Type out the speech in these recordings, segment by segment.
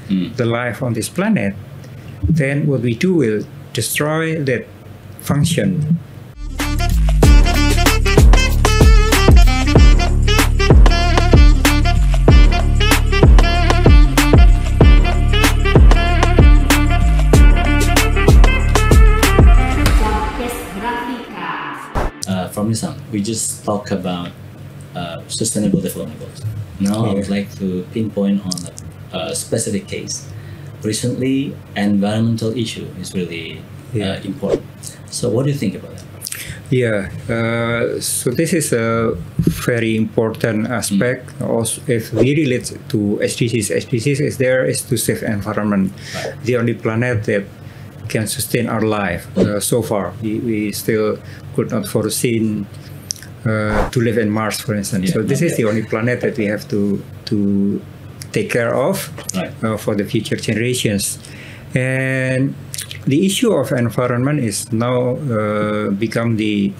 the life on this planet, then what we do will destroy that function. From Nissan, we just talked about sustainable development goals. Now I would like to pinpoint on a specific case. Recently, environmental issue is really important. So what do you think about that? Yeah, so this is a very important aspect. Also, if we relate to SDGs is to save environment, the only planet that can sustain our life. So far, we still could not foreseen to live in Mars, for instance. So this is the only planet that we have to take care of for the future generations. And the issue of environment is now become the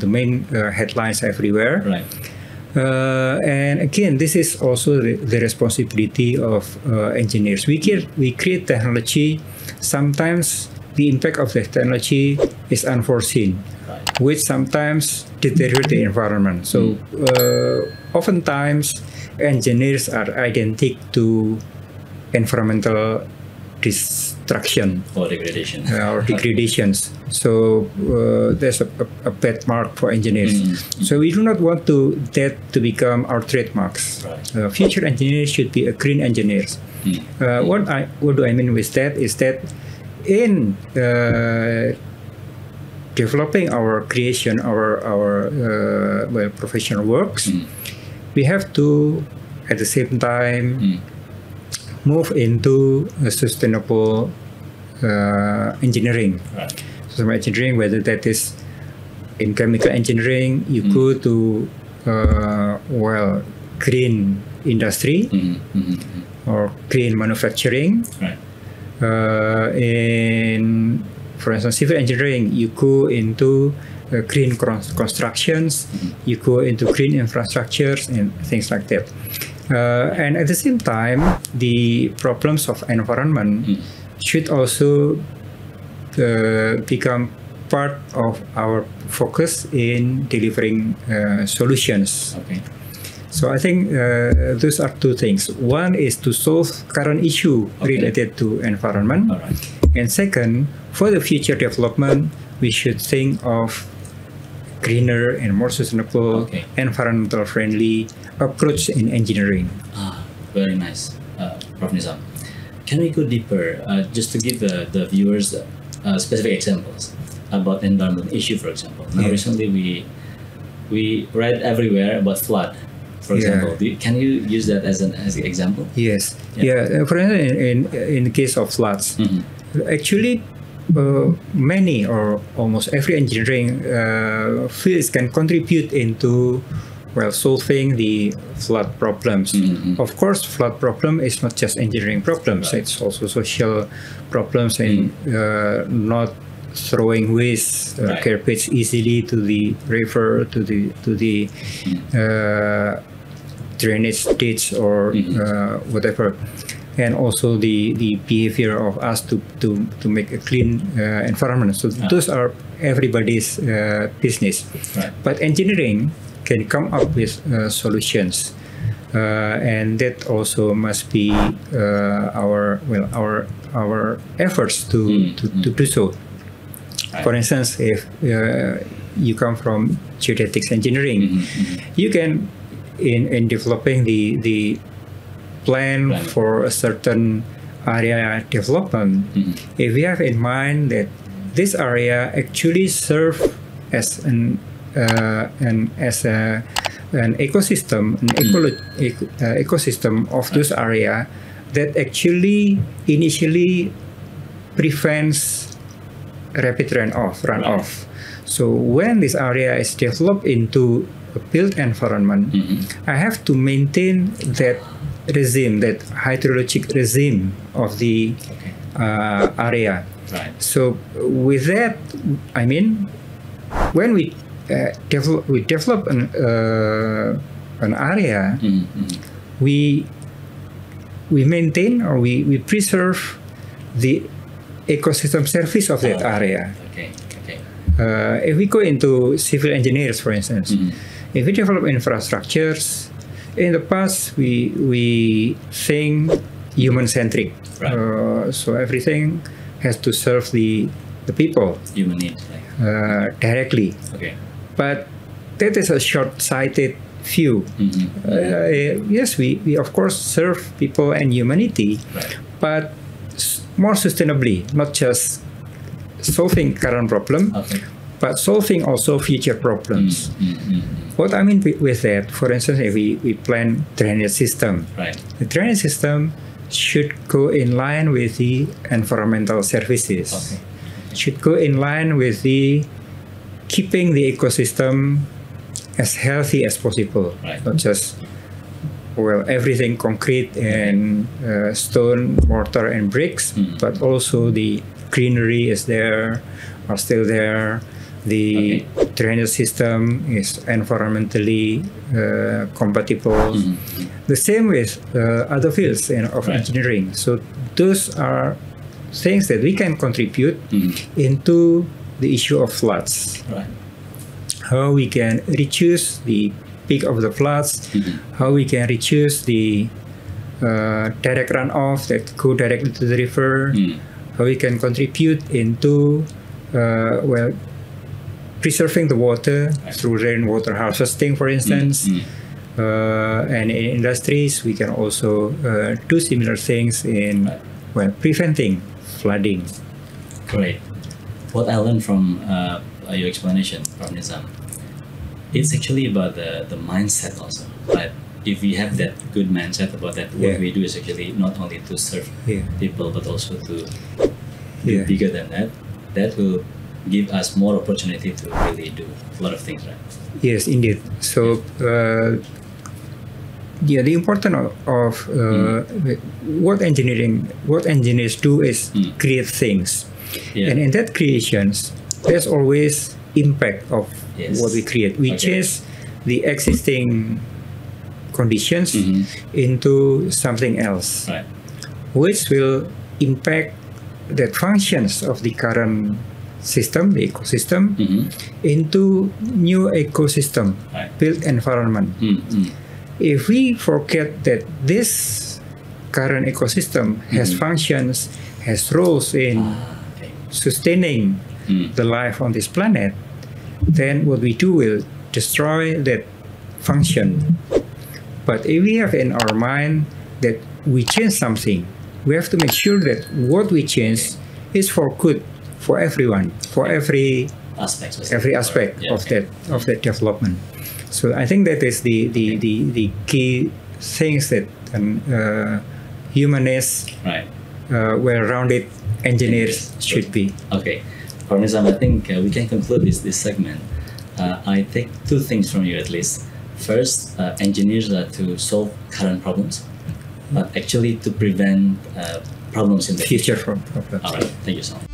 main headlines everywhere. And again, this is also the responsibility of engineers. We create technology. Sometimes the impact of the technology is unforeseen, which sometimes deteriorate the environment. So oftentimes engineers are identical to environmental destruction or degradation or degradations. So there's a bad mark for engineers. So we do not want that to become our trademarks. Future engineers should be green engineers. What do I mean with that is that in developing our creation, our professional works, we have to at the same time move into a sustainable engineering. Sustainable engineering, whether that is in chemical engineering, you go to green industry or green manufacturing. In, for instance, civil engineering, you go into green constructions, you go into green infrastructures and things like that. And at the same time, the problems of environment should also become part of our focus in delivering solutions. So I think those are two things. One is to solve current issue related to environment. And second, for the future development, we should think of greener and more sustainable, environmental friendly approach in engineering. Very nice, Prof. Nizam. Can we go deeper, just to give the viewers specific examples about environmental issue, for example? Now, recently we read everywhere about flood, for example. Can you use that as an example? Yes. For instance, in the case of floods, actually, many or almost every engineering fields can contribute into solving the flood problems. Of course, flood problem is not just engineering problems; it's also social problems and not throwing waste, garbage easily to the river, to the drainage ditch or whatever. And also the behavior of us to make a clean environment. So those are everybody's business. But engineering can come up with solutions, and that also must be our efforts to do so. For instance, if you come from geodetics engineering, you can in developing the plan for a certain area development, if we have in mind that this area actually serve as an ecosystem, ecosystem of this area that actually initially prevents rapid runoff. So when this area is developed into a built environment, I have to maintain that regime, that hydrologic regime of the area. So with that, I mean, when we develop an area, we we maintain or we preserve the ecosystem service of that area. Okay. Okay. If we go into civil engineers, for instance, if we develop infrastructures, in the past we think human-centric. Right. So everything has to serve the people. Human needs. Like. Directly. Okay. But that is a short-sighted view. Yes, we of course serve people and humanity, Right. but more sustainably, not just solving current problem, Okay. but solving also future problems. What I mean with that, for instance, if we plan drainage system, Right. the drainage system should go in line with the environmental services. Okay. Should go in line with the keeping the ecosystem as healthy as possible. Right. Not just everything concrete and stone, mortar, and bricks, but also the greenery is there, are still there. The drainage system is environmentally compatible. The same with other fields of engineering. So those are things that we can contribute into the issue of floods. Right. How we can reduce the peak of the floods, how we can reduce the direct runoff that go directly to the river, how we can contribute into preserving the water through rainwater harvesting, for instance. And in industries, we can also do similar things in preventing flooding. Great. What I learned from your explanation, Prof. Nizam, it's actually about the mindset also, right? If we have that good mindset about that, what we do is actually not only to serve people, but also to do bigger than that. That will give us more opportunity to really do a lot of things, right? Yes, indeed. So, the importance of what engineers do is create things, and in that creations, there's always impact of what we create. We change the existing conditions into something else, which will impact the functions of the current system, the ecosystem, into new ecosystem, built environment. If we forget that this current ecosystem has functions, has roles in sustaining the life on this planet, then what we do will destroy that function. But if we have in our mind that we change something, we have to make sure that what we change is for good for everyone, for every aspect of that development. So I think that is the key things that humanists, well-rounded engineers should be. Okay, for Nizam, I think we can conclude this segment. I take two things from you at least. First, engineers are to solve current problems, but actually to prevent problems in the future future. problems. All right, thank you so much.